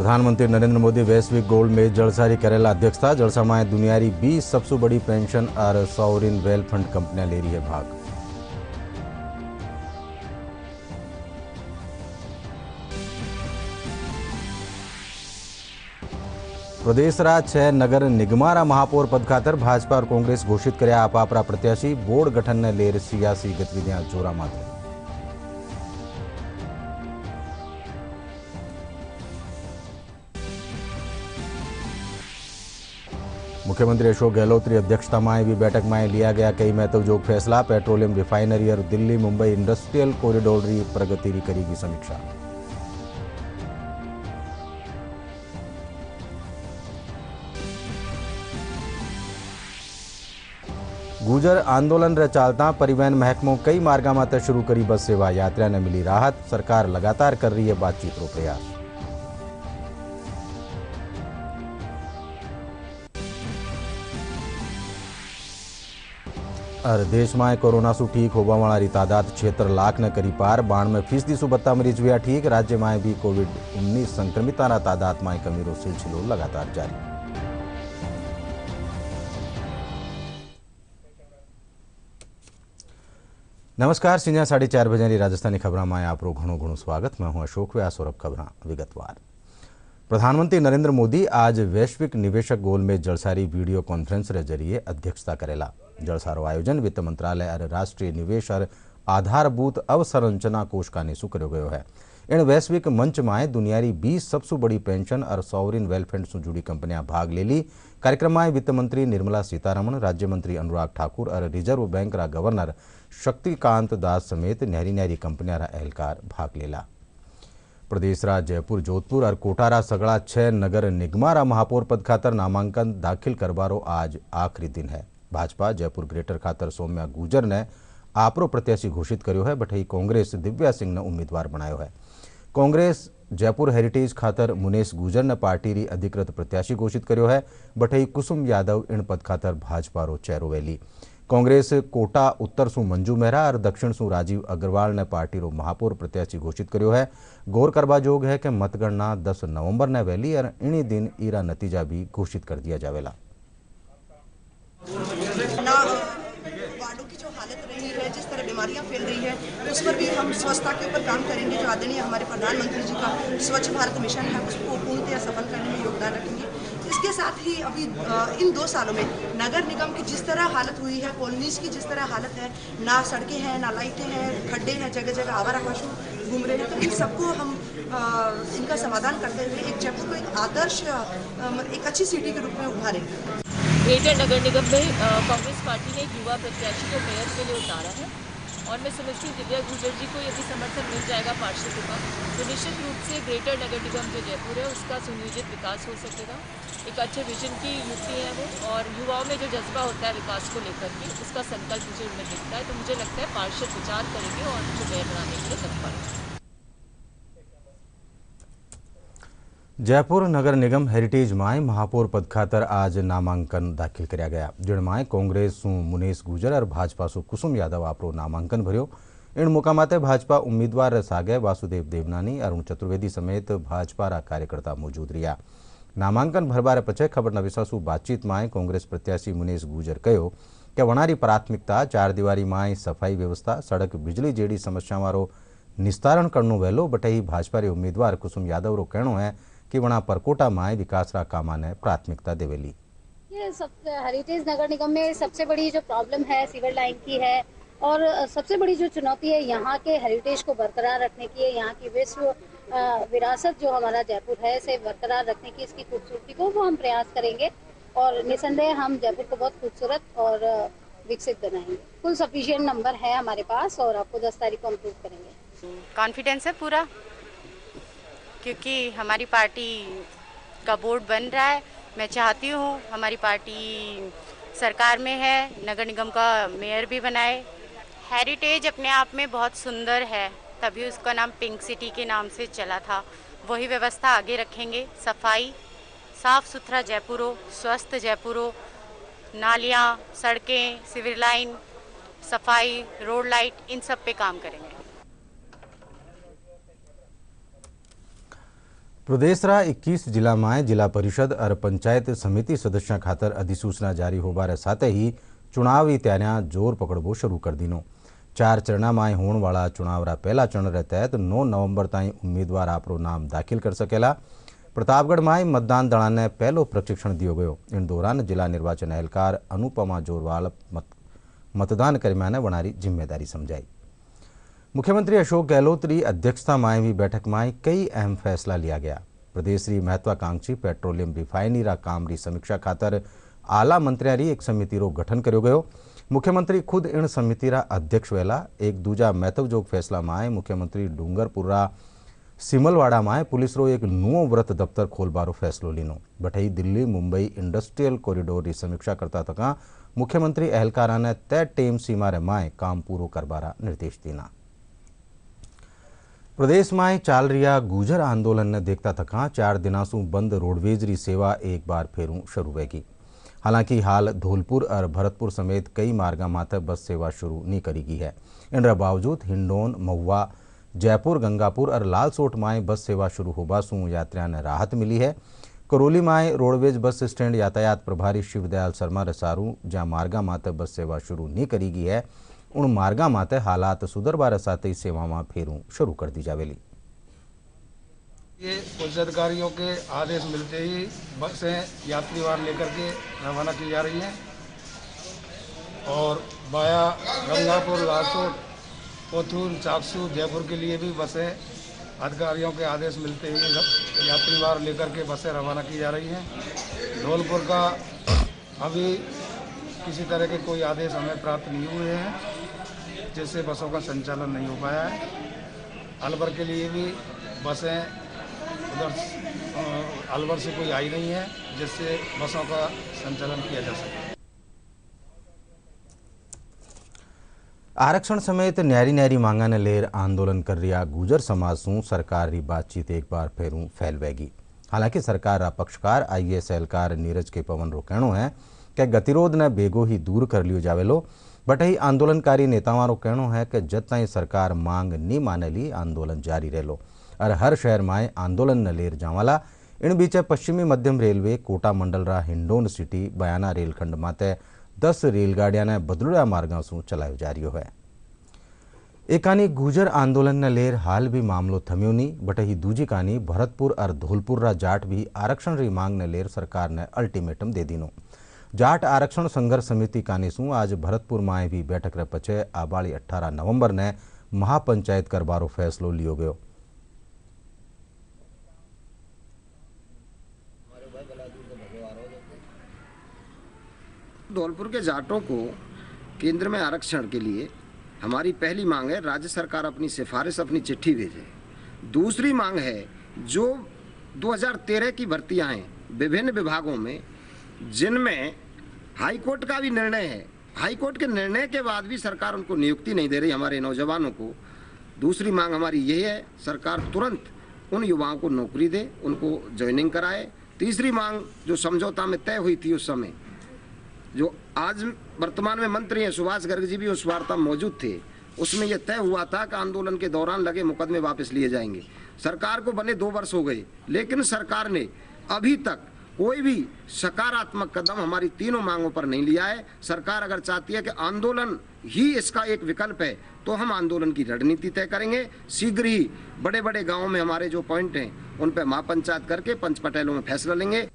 प्रधानमंत्री नरेंद्र मोदी वैश्विक गोल्ड मेज जलसारी करेला अध्यक्षता। जलसा में दुनियारी 20 सबसे बड़ी पेंशन और सॉवरिन वेल्थ फंड कंपनियां ले रही है भाग। प्रदेशरा 6 नगर निगमारा महापौर पद खातर भाजपा और कांग्रेस घोषित कर्या आप प्रत्याशी। बोर्ड गठन ने लेर सियासी गतिविधियां जोरा माथे। मुख्यमंत्री अशोक गहलोत की अध्यक्षता में भी बैठक में लिया गया कई महत्वजोग फैसला। पेट्रोलियम रिफाइनरी और दिल्ली मुंबई इंडस्ट्रियल कॉरिडोर की प्रगति की करेगी समीक्षा। गुजर आंदोलन रे चालता परिवहन महकमों कई मार्गा माते शुरू करी बस सेवा। यात्रा ने मिली राहत। सरकार लगातार कर रही है बातचीत रो प्रयास। और देश में कोरोना से ठीक होने वाली तादाद 76 लाख ने करी पार। 92% सु बत्ता मरीज हुआ ठीक। राज्य में भी कोविड-19 संक्रमितों तादाद में कमी रो सिलसिलो लगातार जारी। नमस्कार, सिंजा 4:30 बजे राजस्थानी खबरों में आप घणो स्वागत। मैं हूं अशोक व्यास और अब खबरां विगतवार। प्रधानमंत्री नरेंद्र मोदी आज वैश्विक निवेशक गोलमेज जलसारी वीडियो कॉन्फ्रेंस के जरिए अध्यक्षता करेला। जलसारो आयोजन वित्त मंत्रालय और राष्ट्रीय निवेश और आधारभूत अवसंरचना कोष का निशु करो गयो है। इन वैश्विक मंच में दुनियारी 20 सबसे बड़ी पेंशन और सॉवरिन वेल्थ फंड से जुड़ी कंपनियां भाग ले ली। कार्यक्रम में वित्त मंत्री निर्मला सीतारमण, राज्य मंत्री अनुराग ठाकुर और रिजर्व बैंक रा गवर्नर शक्तिकांत दास समेत न्यारी न्यारी कंपनियां रा एहलकार भाग लेला। प्रदेश रा जयपुर, जोधपुर और कोटारा सगड़ा 6 नगर निगमारा महापौर पद खातर नामांकन दाखिल करवारो आज आखिरी दिन है। भाजपा जयपुर ग्रेटर खातर सौम्या गुजर ने आपरो प्रत्याशी घोषित कर्यो है। बठई कांग्रेस दिव्या सिंह ने उम्मीदवार बनायो है। कांग्रेस जयपुर हेरिटेज खातर मुनेश गुजर ने पार्टी री अधिकृत प्रत्याशी घोषित कर्यो है। बठई कुसुम यादव इन पद खातर भाजपा रो चेहरो वेली। कांग्रेस कोटा उत्तर सु मंजू मेहरा और दक्षिण सु राजीव अग्रवाल ने पार्टी रो महापौर प्रत्याशी घोषित कर्यो है। गौर करवा जोग है कि मतगणना 10 नवंबर ने वेली और इन्ही दिन ईरा नतीजा भी घोषित कर दिया जावेला। वार्डों की जो हालत रही है, जिस तरह बीमारियां फैल रही है, उस पर भी हम स्वच्छता के ऊपर काम करेंगे। जो आदरणीय हमारे प्रधानमंत्री जी का स्वच्छ भारत मिशन है, उसको पूर्णतः सफल करने में योगदान रखेंगे। इसके साथ ही अभी इन 2 सालों में नगर निगम की जिस तरह हालत हुई है, कॉलोनीज की जिस तरह हालत है, ना सड़कें हैं, ना लाइटें हैं, खड्डे हैं, जगह जगह आवारा पशु घूम रहे हैं, तो इन सबको हम इनका समाधान करते हुए एक जयपुर को एक आदर्श एक अच्छी सिटी के रूप में उभारेंगे। ग्रेटर नगर निगम में कांग्रेस पार्टी ने एक युवा प्रत्याशी को मेयर के लिए उतारा है और मैं समझती हूँ दिव्या गुजर जी को यदि समर्थन मिल जाएगा पार्षदों का तो निश्चित रूप से ग्रेटर नगर निगम जो जयपुर है उसका सुनियोजित विकास हो सकेगा। एक अच्छे विजन की युक्ति है वो और युवाओं में जो जज्बा होता है विकास को लेकर के उसका संकल्प मुझे उनमें दिखता है। तो मुझे लगता है पार्षद विचार करेंगे और उनको मेयर बनाने के लिए तत्पर है। जयपुर नगर निगम हेरिटेज में महापौर पद खातर आज नामांकन दाखिल किया गया। जिनमें कांग्रेस सु मुनेश गुजर और भाजपा सु कुसुम यादव आपरो नामांकन भर्यो। इन मुकामाते भाजपा उम्मीदवार सागे वासुदेव देवनानी, अरुण चतुर्वेदी समेत भाजपा रा कार्यकर्ता मौजूद रहा। नामांकन भरवार पछे खबरनवीसा सु बातचीत में कांग्रेस प्रत्याशी मुनेश गुजर कहो कि वनारी प्राथमिकता 4 दीवारी में सफाई व्यवस्था, सड़क, बिजली जेडी समस्या वारो निस्तारण करनो वहेलो। बटई भाजपा रे उम्मीदवार कुसुम यादव रो कहनो है कि वना परकोटा में विकास रा कामा ने प्राथमिकता देवेली। ये सब हेरिटेज नगर निगम में सबसे बड़ी जो प्रॉब्लम है सीवर लाइन की है और सबसे बड़ी जो चुनौती है यहाँ के हेरिटेज को बरकरार रखने की है। यहाँ की विश्व विरासत जो हमारा जयपुर है इसे बरकरार रखने की, इसकी खूबसूरती को वो हम प्रयास करेंगे और निसंदेह हम जयपुर को बहुत खूबसूरत और विकसित बनाएंगे। फुल सफिशिएंट नंबर है हमारे पास और आपको 10 तारीख को हम प्रूव करेंगे। कॉन्फिडेंस है पूरा, क्योंकि हमारी पार्टी का बोर्ड बन रहा है। मैं चाहती हूँ हमारी पार्टी सरकार में है, नगर निगम का मेयर भी बनाए। हेरिटेज अपने आप में बहुत सुंदर है, तभी उसका नाम पिंक सिटी के नाम से चला था। वही व्यवस्था आगे रखेंगे। सफाई, साफ सुथरा जयपुर हो, स्वस्थ जयपुर हो, नालियाँ, सड़कें, सिविल लाइन, सफाई, रोड लाइट, इन सब पे काम करेंगे। प्रदेशरा 21 जिला में जिला परिषद और पंचायत समिति सदस्यों खातर अधिसूचना जारी होबार साथ ही चुनावी तैयारियां जोर पकड़बो शुरू कर दीनो। 4 चरण में होने वाला चुनाव रा पहला चरण रे तहत 9 नवंबर ताई उम्मीदवार आपरो नाम दाखिल कर सकेला। प्रतापगढ़ में मतदान दड़ा ने पहलो प्रशिक्षण दियो गयो। इन दौरान जिला निर्वाचन एहलकार अनुपमा जोरवाल मतदान कर्मियों ने वनारी जिम्मेदारी समझाई। मुख्यमंत्री अशोक गहलोत की अध्यक्षता में भी बैठक में कई अहम फैसला लिया गया। प्रदेश की महत्वाकांक्षी पेट्रोलियम रिफाइनरी रा काम की समीक्षा खातर आला मंत्रियों की एक समिति रो गठन करो गयो। मुख्यमंत्री खुद इन समिति रा अध्यक्ष वेला। एक दूजा महत्वजोग फैसला में मुख्यमंत्री डूंगरपुरा सिमलवाड़ा में पुलिस रो एक नुओ व्रत दफ्तर खोलबारो फैसलो लीनो। बठई दिल्ली मुंबई इंडस्ट्रियल कॉरिडोर की समीक्षा करता तक मुख्यमंत्री एहलकारा ने तय टेम सीमा रे माए काम पूरो करबारा निर्देश दीना। प्रदेश में चाल रहा गुजर आंदोलन ने देखता तक 4 दिनासू बंद रोडवेज री सेवा एक बार फेरू शुरू होगी। हालांकि हाल धौलपुर और भरतपुर समेत कई मार्गा माथे बस सेवा शुरू नहीं करी गई है। इन बावजूद हिंडौन, महुआ, जयपुर, गंगापुर और लालसोट में बस सेवा शुरू होबा सू यात्रियों ने राहत मिली है। करौली में रोडवेज बस स्टैंड यातायात प्रभारी शिवदयाल शर्मा रसारू जहाँ मार्गा माथे बस सेवा शुरू नहीं करी गई है, उन मार्गा माथे हालात सुधरबार साथ ही सेवा में फेरू शुरू कर दी जावेली। ये उच्च अधिकारियों के आदेश मिलते ही बसें यात्रीवार लेकर के रवाना की जा रही हैं और वाया गंगापुर, लालसोट, कोथूर, चाकसू, जयपुर के लिए भी बसें अधिकारियों के आदेश मिलते ही यात्रीवार लेकर के बसें रवाना की जा रही हैं। धौलपुर का अभी किसी तरह के कोई आदेश हमें प्राप्त नहीं हुए हैं, जिससे बसों का संचालन नहीं हो पाया है। अलवर के लिए भी बसें उधर अलवर से कोई आई नहीं है, जिससे बसों का संचालन किया जा सके। आरक्षण समेत न्यारी न्यारी मांगा ने लेर आंदोलन कर रहा गुजर समाज सू सरकार की बातचीत एक बार फेरू फैलवेगी। हालांकि सरकार रा पक्षकार IAS एहलकार नीरज के पवन रो कहनो है कि गतिरोध ने बेगो ही दूर कर लियो जावेलो। बट ही आंदोलनकारी नेताओं रो कहनो है कि जब तक सरकार मांग नहीं मानेली आंदोलन जारी रहेलो और हर शहर में आंदोलन न लेर जावाला। इन बीच पश्चिमी मध्यम रेलवे कोटा मंडल रा हिंडौन सिटी बयाना रेलखंड माते 10 रेलगाड़ियां ने बदलुड़ा मार्गों से चलायो जा रही है। एकानी गुजर आंदोलन ने लेर हाल भी मामलो थम्यो नहीं, बट ही दूजी कानी भरतपुर और धौलपुर रा जाट भी आरक्षण री मांग ने लेर सरकार ने अल्टीमेटम दे दीनो। जाट आरक्षण संघर्ष समिति कानी सू आज भरतपुर में भी बैठक रे पछे आबाड़ी 18 नवंबर ने महापंचायत करबारो फैसलो लियो गयो। धौलपुर के जाटों को केंद्र में आरक्षण के लिए हमारी पहली मांग है राज्य सरकार अपनी सिफारिश, अपनी चिट्ठी भेजे। दूसरी मांग है जो 2013 की भर्तियां हैं विभिन्न विभागों में, जिनमें हाई कोर्ट का भी निर्णय है, हाई कोर्ट के निर्णय के बाद भी सरकार उनको नियुक्ति नहीं दे रही हमारे नौजवानों को। दूसरी मांग हमारी यही है सरकार तुरंत उन युवाओं को नौकरी दे, उनको ज्वाइनिंग कराए। तीसरी मांग जो समझौता में तय हुई थी उस समय, जो आज वर्तमान में मंत्री हैं सुभाष गर्ग जी भी उस वार्ता में मौजूद थे, उसमें यह तय हुआ था कि आंदोलन के दौरान लगे मुकदमे वापस लिए जाएंगे। सरकार को बने 2 वर्ष हो गए, लेकिन सरकार ने अभी तक कोई भी सकारात्मक कदम हमारी तीनों मांगों पर नहीं लिया है। सरकार अगर चाहती है कि आंदोलन ही इसका एक विकल्प है तो हम आंदोलन की रणनीति तय करेंगे। शीघ्र ही बड़े बड़े गाँवों में हमारे जो पॉइंट हैं उन पर महापंचायत करके पंच पटेलों में फैसला लेंगे।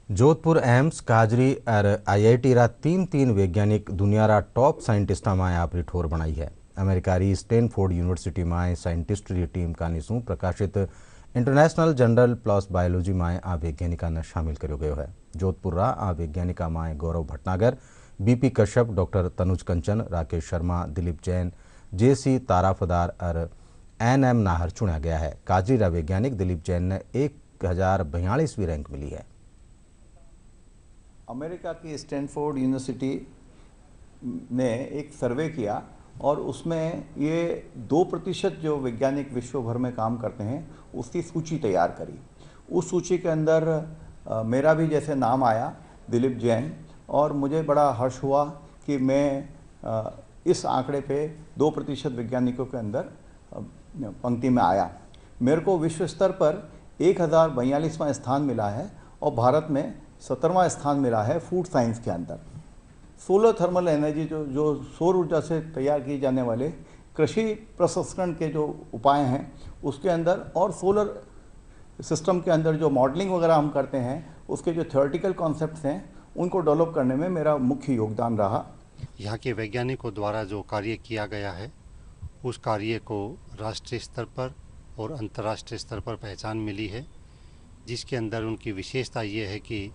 जोधपुर एम्स, काजरी और IIT रा 3 वैज्ञानिक दुनिया रा टॉप साइंटिस्टा में आपरी ठोर बनाई है। अमेरिका री स्टैनफोर्ड यूनिवर्सिटी में साइंटिस्ट री टीम का निसू प्रकाशित इंटरनेशनल जर्नल प्लस बायोलॉजी में आ वैज्ञानिका ने शामिल करो गयो है। जोधपुर रा आ वैज्ञानिका में गौरव भटनागर, BP कश्यप, डॉक्टर तनुज कंचन, राकेश शर्मा, दिलीप जैन, JC ताराफदार और NM नाहर चुना गया है। काजरी रा वैज्ञानिक दिलीप जैन ने 1042वीं रैंक मिली है। अमेरिका की स्टैनफोर्ड यूनिवर्सिटी ने एक सर्वे किया और उसमें ये 2% जो वैज्ञानिक विश्व भर में काम करते हैं उसकी सूची तैयार करी। उस सूची के अंदर मेरा भी जैसे नाम आया, दिलीप जैन, और मुझे बड़ा हर्ष हुआ कि मैं इस आंकड़े पे 2% वैज्ञानिकों के अंदर पंक्ति में आया। मेरे को विश्व स्तर पर 1042वां स्थान मिला है और भारत में 17वां स्थान मिला है फूड साइंस के अंदर। सोलर थर्मल एनर्जी जो सौर ऊर्जा से तैयार किए जाने वाले कृषि प्रसंस्करण के जो उपाय हैं उसके अंदर और सोलर सिस्टम के अंदर जो मॉडलिंग वगैरह हम करते हैं उसके जो थ्योरेटिकल कॉन्सेप्ट्स हैं उनको डेवलप करने में मेरा मुख्य योगदान रहा। यहाँ के वैज्ञानिकों द्वारा जो कार्य किया गया है उस कार्य को राष्ट्रीय स्तर पर और अंतर्राष्ट्रीय स्तर पर पहचान मिली है, जिसके अंदर उनकी विशेषता ये है कि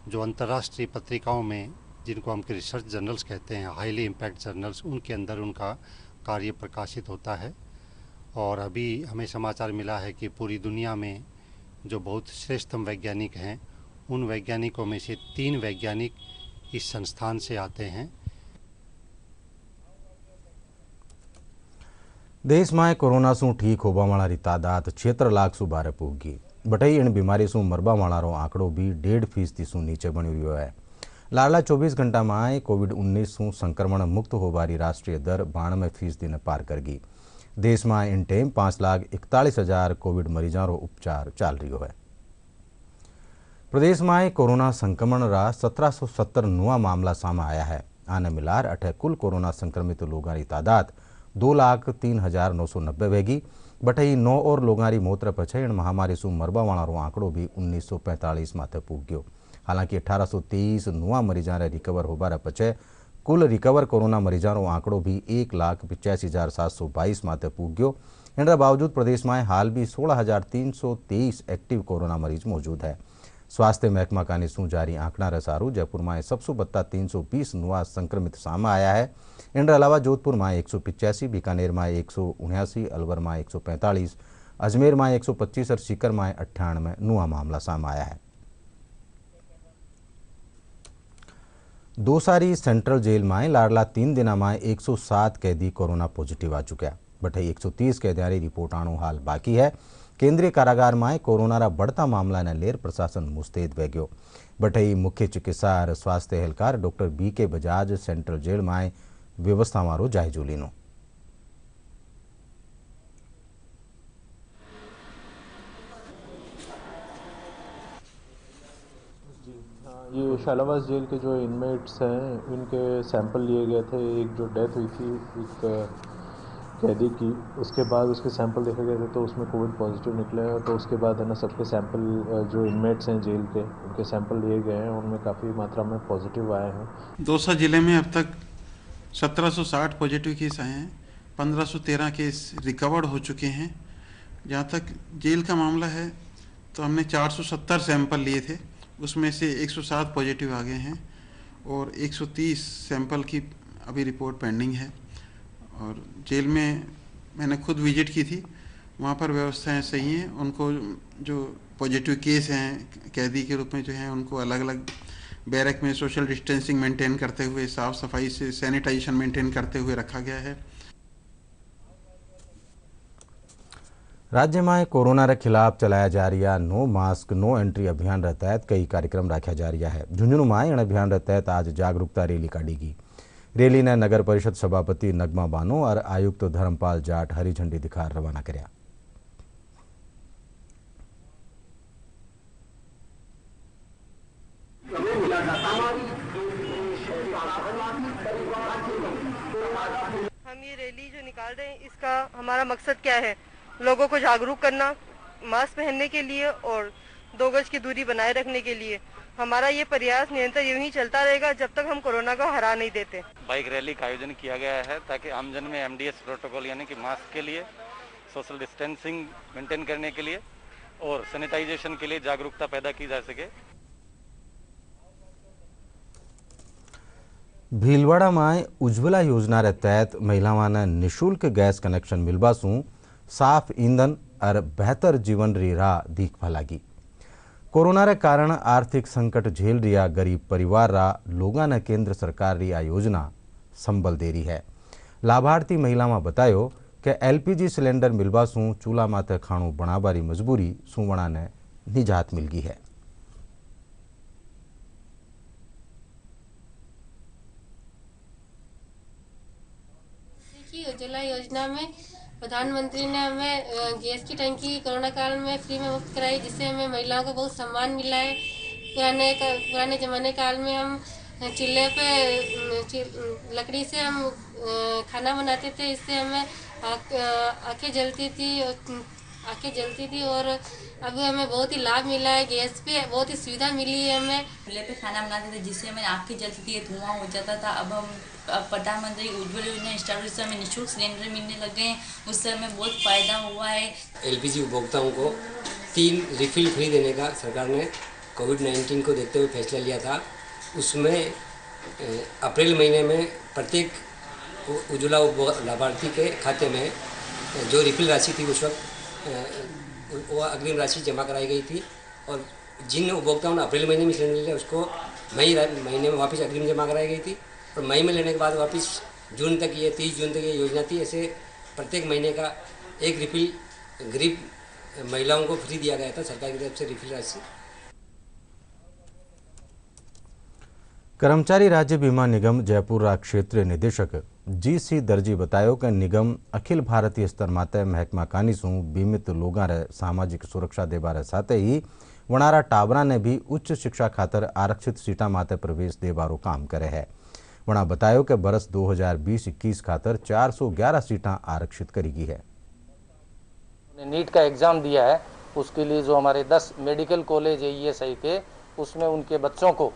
जो अंतर्राष्ट्रीय पत्रिकाओं में जिनको हम रिसर्च जर्नल्स कहते हैं, हाईली इम्पैक्ट जर्नल्स, उनके अंदर उनका कार्य प्रकाशित होता है। और अभी हमें समाचार मिला है कि पूरी दुनिया में जो बहुत श्रेष्ठतम वैज्ञानिक हैं उन वैज्ञानिकों में से 3 वैज्ञानिक इस संस्थान से आते हैं। देश में कोरोना से ठीक होवा वाली तादाद 76 लाख सु बारे पहुंची। बटई इन बीमारी से मरबा वालो आंकड़ो भी 1.5% सु नीचे बनी रह्यो है। लाडला 24 घंटा में कोविड-19 सु संक्रमण मुक्त होवारी राष्ट्रीय दर 92% ने पार कर गई। देश में इन टाइम 5,41,000 कोविड मरीजों रो उपचार चल रही है। प्रदेश में कोरोना संक्रमण रा 1770 नुआ मामला सामने आया है। आने मिलार अठे कुल कोरोना संक्रमित लोगों की तादाद 2,03,990 वेगी। बटई 9 और लोगों की मौत पछे इन महामारी से मरबा वाला आंकड़ो भी 1945 माथे पूग गयो। हालांकि 1823 नुआ मरीजा ने रिकवर होबार पछे कुल रिकवर कोरोना मरीजों आंकड़ो भी 1,85,722 माथे पूग गयो। इनके बावजूद प्रदेश में हाल भी 16,323 एक्टिव कोरोना मरीज मौजूद है। स्वास्थ्य महकमा का निशु जारी आंकड़ा रसारू जयपुर में 720 नुआ संक्रमित सामने आया है। इनके अलावा जोधपुर में 185, बीकानेर में 179, अलवर में 145, अजमेर में 125 और सीकर में 98 नुआ मामला सामने आया है। दोसारी सेंट्रल जेल में लाडला 3 दिन में 107 कैदी कोरोना पॉजिटिव आ चुका। बटई 130 कैदियों की रिपोर्ट आनो हाल बाकी है। केंद्रीय कारागार में कोरोना रा बढ़ता मामला ने लेर प्रशासन मुस्तैद वह गयो। बटई मुख्य चिकित्सा और स्वास्थ्य एहलकार doctor BK Bajaj central jail में व्यवस्था मारो जायजो लीनो। ये शालावास जेल के जो इनमेट्स हैं इनके सैंपल लिए गए थे। एक जो डेथ हुई थी एक कैदी की, उसके बाद उसके सैंपल देखे गए थे तो उसमें कोविड पॉजिटिव निकले हैं। तो उसके बाद है ना सबके सैंपल जो इनमेट्स हैं जेल के उनके सैंपल लिए गए हैं, उनमें काफ़ी मात्रा में पॉजिटिव आए हैं। दौसा जिले में अब तक 1760 पॉजिटिव केस आए हैं, 1513 केस रिकवर्ड हो चुके हैं। जहाँ तक जेल का मामला है तो हमने 470 सैंपल लिए थे, उसमें से 107 पॉजिटिव आ गए हैं और 130 सैंपल की अभी रिपोर्ट पेंडिंग है। और जेल में मैंने खुद विजिट की थी, वहाँ पर व्यवस्थाएं सही हैं। उनको जो पॉजिटिव केस हैं कैदी के रूप में जो हैं उनको अलग अलग बैरक में सोशल डिस्टेंसिंग मेंटेन करते हुए, साफ़ सफाई से सैनिटाइजेशन मेंटेन करते हुए रखा गया है। राज्य में कोरोना के खिलाफ चलाया जा रहा नो मास्क नो एंट्री अभियान के तहत कई कार्यक्रम रखा जा रहा है। झुंझुनू में इन अभियान के तहत आज जागरूकता रैली काढ़ी गई। रैली ने नगर परिषद सभापति नगमा बानो और आयुक्त धर्मपाल जाट हरी झंडी दिखा रवाना कर्या। हम ये रैली जो निकाल रहे हैं इसका हमारा मकसद क्या है? लोगों को जागरूक करना मास्क पहनने के लिए और 2 गज की दूरी बनाए रखने के लिए। हमारा ये प्रयास निरंतर यूं ही चलता रहेगा जब तक हम कोरोना को हरा नहीं देते। बाइक रैली का आयोजन किया गया है ताकि आमजन में MDS प्रोटोकॉल यानी कि मास्क के लिए, सोशल डिस्टेंसिंग मेंटेन करने के लिए और सैनिटाइजेशन के लिए जागरूकता पैदा की जा सके। भीलवाड़ा में उज्ज्वला योजना के तहत महिलाओं ने निःशुल्क गैस कनेक्शन मिलवा सु साफ ईंधन और बेहतर जीवन री राह दिखवा लगी। कोरोना के कारण आर्थिक संकट झेल रहा गरीब परिवार रा लोगों ने केंद्र सरकार री आ योजना संबल दे रही है। लाभार्थी महिलाओं बतायो कि LPG सिलेंडर मिलवा सु चूल्हा माथे खाणु बनावारी मजबूरी सुवणा ने निजात मिल गई है। उज्ज्वला योजना में प्रधानमंत्री ने हमें गैस की टंकी कोरोना काल में फ्री में मुफ्त कराई, जिससे हमें महिलाओं को बहुत सम्मान मिला है। पुराने ज़माने काल में हम चूल्हे पे लकड़ी से हम खाना बनाते थे, इससे हमें आँखें जलती थी और अब हमें बहुत ही लाभ मिला है। गैस पे बहुत ही सुविधा मिली है हमें। चूल्हे पे खाना बनाते थे जिससे हमें आँखें जलती थी, धुआं हो जाता था। अब प्रधानमंत्री उज्ज्वला योजना स्टार्ट हुई, उससे हमें निःशुल्क सिलेंडर मिलने लग गए हैं, उससे हमें बहुत फ़ायदा हुआ है। एलपीजी उपभोक्ताओं को 3 रिफिल फ्री देने का सरकार ने कोविड-19 को देखते हुए फैसला लिया था। उसमें अप्रैल महीने में प्रत्येक उज्ज्वला लाभार्थी के खाते में जो रिफिल राशि थी उस वक्त वो अग्रिम राशि जमा कराई गई थी, और जिन उपभोक्ताओं ने अप्रैल महीने में सिलेंडर लिया उसको मई महीने में वापस अग्रिम जमा कराई गई थी, और मई में लेने के बाद वापस जून तक, ये 30 जून तक ये योजना थी। ऐसे प्रत्येक महीने का एक रिफिल गरीब महिलाओं को फ्री दिया गया था सरकार की तरफ से रिफिल राशि। कर्मचारी राज्य बीमा निगम जयपुर क्षेत्रीय निदेशक जी.सी. दर्जी बतायो कि निगम अखिल भारतीय स्तर माते महकमा कानीसू बीमित लोगों रे सामाजिक सुरक्षा देबारे साथे ही वणारा टाबरा ने भी उच्च शिक्षा खातर आरक्षित सीटा माते प्रवेश देबारो काम करे है। वणा बतायो कि बरस 2020-21 खातर 411 सीटा आरक्षित करी गई है। नीट का एग्ज़ाम दिया है, उसके लिए जो हमारे 10 मेडिकल कॉलेज है ईएसआई के, उसमें उनके बच्चों को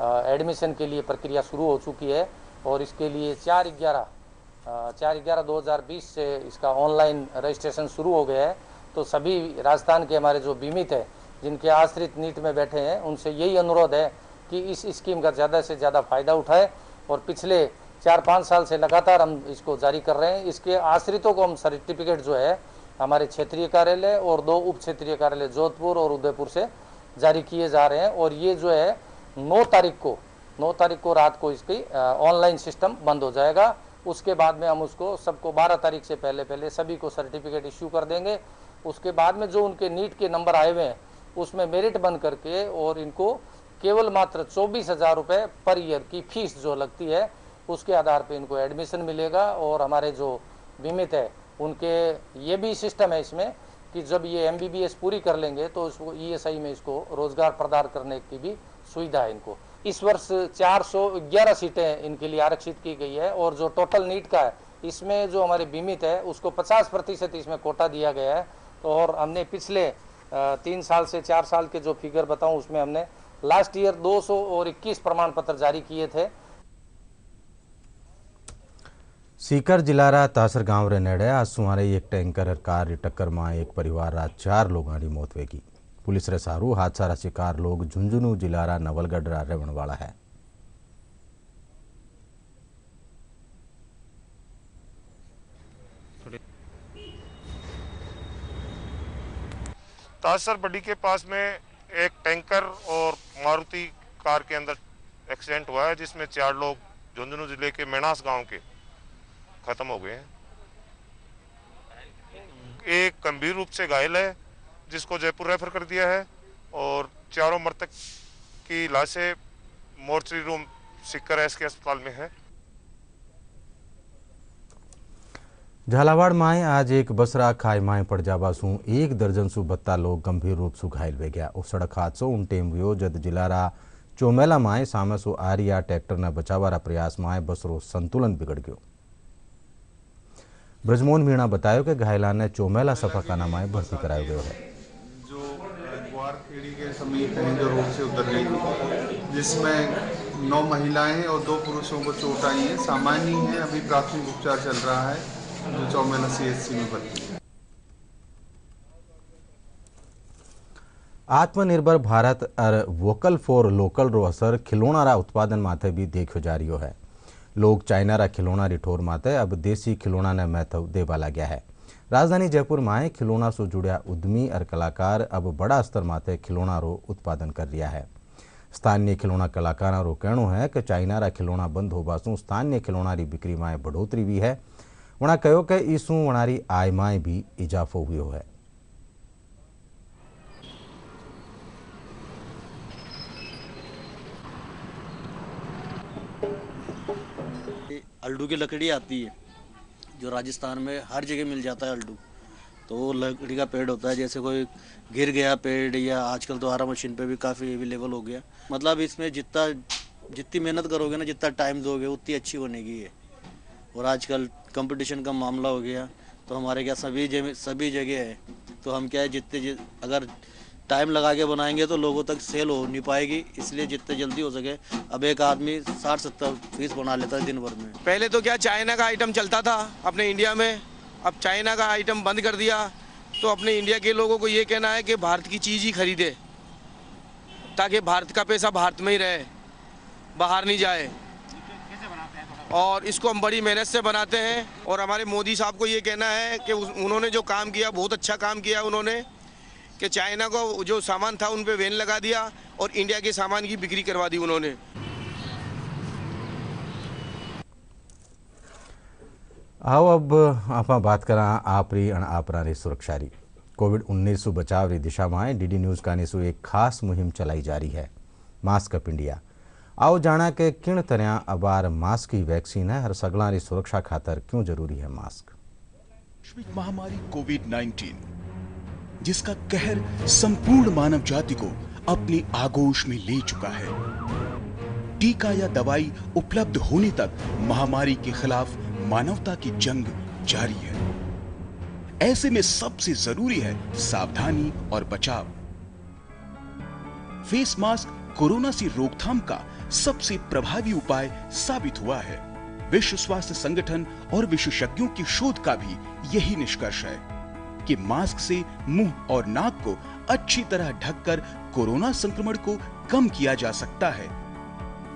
एडमिशन के लिए प्रक्रिया शुरू हो चुकी है, और इसके लिए 4/11/2020 से इसका ऑनलाइन रजिस्ट्रेशन शुरू हो गया है। तो सभी राजस्थान के हमारे जो बीमित है, जिनके आश्रित नीट में बैठे हैं, उनसे यही अनुरोध है कि इस स्कीम का ज़्यादा से ज़्यादा फ़ायदा उठाएं, और पिछले 4-5 साल से लगातार हम इसको जारी कर रहे हैं। इसके आश्रितों को हम सर्टिफिकेट जो है हमारे क्षेत्रीय कार्यालय और 2 उप क्षेत्रीय कार्यालय जोधपुर और उदयपुर से जारी किए जा रहे हैं, और ये जो है 9 तारीख को रात को इसकी ऑनलाइन सिस्टम बंद हो जाएगा। उसके बाद में हम उसको सबको 12 तारीख से पहले सभी को सर्टिफिकेट इश्यू कर देंगे। उसके बाद में जो उनके नीट के नंबर आए हुए हैं उसमें मेरिट बन करके, और इनको केवल मात्र 24,000 रुपये पर ईयर की फीस जो लगती है उसके आधार पे इनको एडमिशन मिलेगा। और हमारे जो बीमित है उनके ये भी सिस्टम है इसमें कि जब ये MBBS पूरी कर लेंगे तो इसको ESI में इसको रोजगार प्रदान करने की भी सुविधा है इनको। इस वर्ष 411 सीटें इनके लिए आरक्षित की गई है, और जो टोटल नीट का है इसमें जो हमारे बीमित है उसको 50% इसमें कोटा दिया गया है। तो और हमने पिछले 3 साल से 4 साल के जो फिगर बताऊं, उसमें हमने लास्ट ईयर 221 प्रमाण पत्र जारी किए थे। सीकर जिलारा तासर गांव रे नेड़े आज सुमारे एक टैंकर कार री टक्कर में एक परिवार रा 4 लोगों की मौत वेगी। पुलिस रे सारू हादसा रा शिकार लोग झुंझुनू जिलारा नवलगढ़ रा रहने वाला है। तासर बड़ी के पास में एक टैंकर और मारुति कार के अंदर एक्सीडेंट हुआ है, जिसमें 4 लोग झुंझुनू जिले के मेणास गांव के खत्म हो गए हैं। एक गंभीर रूप से घायल है जिसको जयपुर रेफर कर दिया है, और चारों मृतक की लाशें मोर्चरी रूम सीकर एसके अस्पताल में है। झालावाड़ में आज एक बसरा खाई माए पड़ जावासू 1 दर्जन सु बत्ता लोग गंभीर रूप से घायल वे गया। उस सड़क हादसो उन टेम हुयो जद जिलारा चोमेला माए सामे सु आ रिया ट्रैक्टर न बचावारा प्रयास में बसरो संतुलन बिगड़ गयो। ब्रजमोहन मीणा बतायो कि घायला ने चोमेला सफाखाना में भर्ती कराया गया है। जो ग्वारखेड़ी के समीप है जो रोड से उतर गई थी, जिसमें 9 महिलाएं और 2 पुरुषों को चोट आई है, सामान्य है। अभी प्राथमिक उपचार चल रहा है, जो चौमेला CHC में भर्ती है। आत्मनिर्भर भारत और वोकल फॉर लोकल रो असर खिलौना रा उत्पादन माथे भी देखो जा रही है। लोग चाइना रा खिलौना रिठोर माते अब देसी खिलौना ने महत्व देवा लग्या है। राजधानी जयपुर में खिलौना से जुड़िया उद्यमी और कलाकार अब बड़ा स्तर माते खिलौना रो उत्पादन कर रहा है। स्थानीय खिलौना कलाकारों रो कहनो है कि चाइना रा खिलौना बंद होबासू स्थानीय खिलौना री बिक्री में बढ़ोतरी भी है। वणा कहो कि इसू वणारी आय में भी इजाफो हुयो है। अल्डू की लकड़ी आती है, जो राजस्थान में हर जगह मिल जाता है अल्डू, तो वो लकड़ी का पेड़ होता है। जैसे कोई गिर गया पेड़, या आजकल तो आरा मशीन पे भी काफ़ी अवेलेबल हो गया। मतलब इसमें जितनी मेहनत करोगे ना, जितना टाइम दोगे, उतनी अच्छी बनेगी ये। और आजकल कंपटीशन का मामला हो गया, तो हमारे क्या सभी जगह है, तो हम क्या है अगर टाइम लगा के बनाएंगे तो लोगों तक सेल हो नहीं पाएगी, इसलिए जितने जल्दी हो सके। अब एक आदमी 60-70 पीस बना लेता है दिन भर में। पहले तो क्या चाइना का आइटम चलता था अपने इंडिया में, अब चाइना का आइटम बंद कर दिया। तो अपने इंडिया के लोगों को ये कहना है कि भारत की चीज़ ही खरीदे, ताकि भारत का पैसा भारत में ही रहे, बाहर नहीं जाए। और इसको हम बड़ी मेहनत से बनाते हैं। और हमारे मोदी साहब को ये कहना है कि उन्होंने जो काम किया, बहुत अच्छा काम किया उन्होंने, कि चाइना को जो सामान था उन पे बैन लगा दिया और इंडिया के सामान की बिक्री करवा दी उन्होंने। आओ अब आप बात करा आपरी अण आपरानी सुरक्षा री। कोविड-19 बचाव री दिशा में डीडी न्यूज कानी सु एक खास मुहिम चलाई जा रही है, मास्क अप इंडिया। आओ जाना के किन तरह अबार मास्क की वैक्सीन है, हर सगला री सुरक्षा खातर क्यों जरूरी है मास्क। वैश्विक महामारी कोविड-19 जिसका कहर संपूर्ण मानव जाति को अपनी आगोश में ले चुका है। टीका या दवाई उपलब्ध होने तक महामारी के खिलाफ मानवता की जंग जारी है। ऐसे में सबसे जरूरी है सावधानी और बचाव। फेस मास्क कोरोना से रोकथाम का सबसे प्रभावी उपाय साबित हुआ है। विश्व स्वास्थ्य संगठन और विशेषज्ञों की शोध का भी यही निष्कर्ष है कि मास्क से मुंह और नाक को अच्छी तरह ढककर कोरोना संक्रमण को कम किया जा सकता है।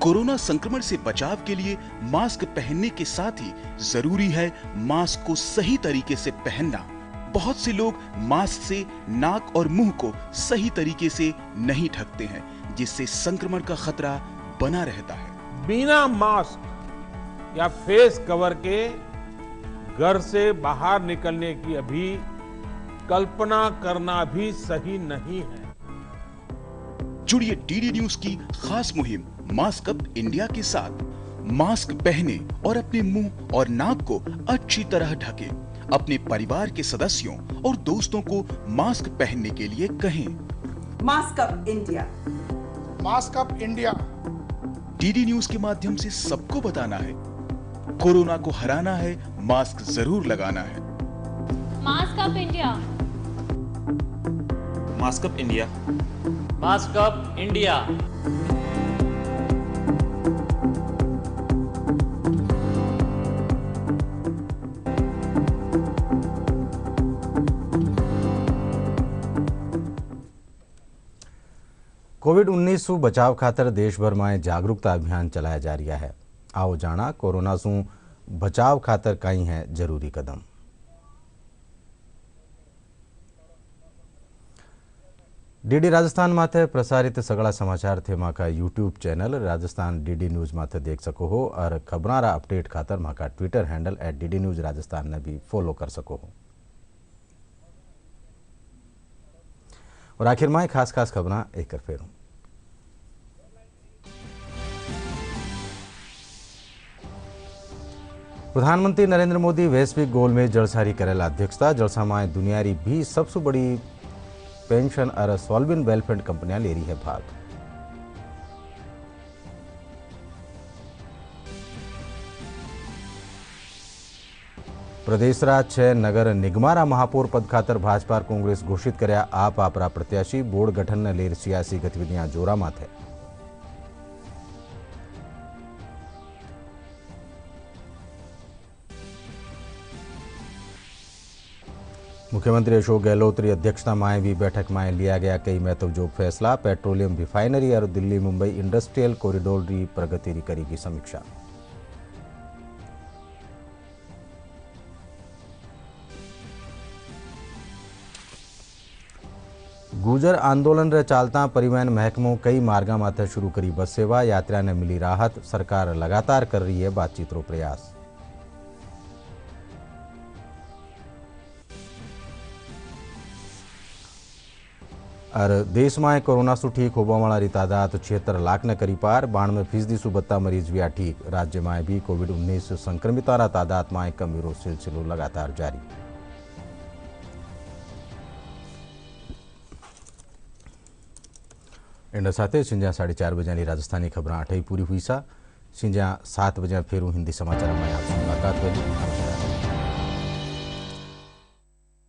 कोरोना संक्रमण से बचाव के लिए मास्क पहनने के साथ ही जरूरी है मास्क को सही तरीके से पहनना। बहुत से लोग मास्क से नाक और मुंह को सही तरीके से नहीं ढकते हैं, जिससे संक्रमण का खतरा बना रहता है। बिना मास्क या फेस कवर के घर से बाहर निकलने की अभी कल्पना करना भी सही नहीं है। जुड़िए डीडी न्यूज की खास मुहिम मास्क अप इंडिया के साथ। मास्क पहने और अपने मुंह और नाक को अच्छी तरह ढके। अपने परिवार के सदस्यों और दोस्तों को मास्क पहनने के लिए कहें। Mask up India, mask up India. DD news के माध्यम से सबको बताना है, कोरोना को हराना है, मास्क जरूर लगाना है। Mask up India, mask up India, mask up India. कोविड-19 बचाव खातर देश भर में जागरूकता अभियान चलाया जा रहा है। आओ जाना कोरोना सु बचाव खातर कई है जरूरी कदम। डीडी राजस्थान माथे प्रसारित सगला समाचार थे माँ का YouTube channel Rajasthan DD news माथे देख सको हो और खबरारा अपडेट खातर माँ का Twitter handle @DD news Rajasthan ने भी फॉलो कर सको हो। और आखिर में खास खबरां एक कर फेरूं। प्रधानमंत्री नरेंद्र मोदी वैश्विक गोल में जलसारी करेला अध्यक्षता। जलसा में दुनिया री भी सबसे बड़ी पेंशन और सॉल्वेंट वेल्थ फंड कंपनियां ले रही है भाग। प्रदेशरा 6 नगर निगमारा महापौर पद खातर भाजपा और कांग्रेस घोषित कर्या आप आपरा प्रत्याशी। बोर्ड गठन ने लेर सियासी गतिविधियां जोरा माथे। मुख्यमंत्री अशोक गहलोत की अध्यक्षता में भी बैठक में लिया गया कई महत्वपूर्ण फैसला। पेट्रोलियम रिफाइनरी और दिल्ली मुंबई इंडस्ट्रियल कॉरिडोर की प्रगति की करेगी समीक्षा। गुजर आंदोलन रे चालता परिवहन महकमों कई मार्गा माथे शुरू करी बस सेवा। यात्रा ने मिली राहत। सरकार लगातार कर रही है बातचीत रो प्रयास। और देश में कोरोना से ठीक होने वाली तादाद 76 लाख ने करी पार। 92% सु बत्ता मरीज भी ठीक। राज्य में भी कोविड-19 संक्रमितों तादाद में कमी रो सिलसिलो लगातार जारी। एंड साथ संजा 4:30 बजे राजस्थानी खबर 8 पूरी हुई सा। संजा 7 बजे फिर हिंदी समाचार में आपसे मुलाकात होगी।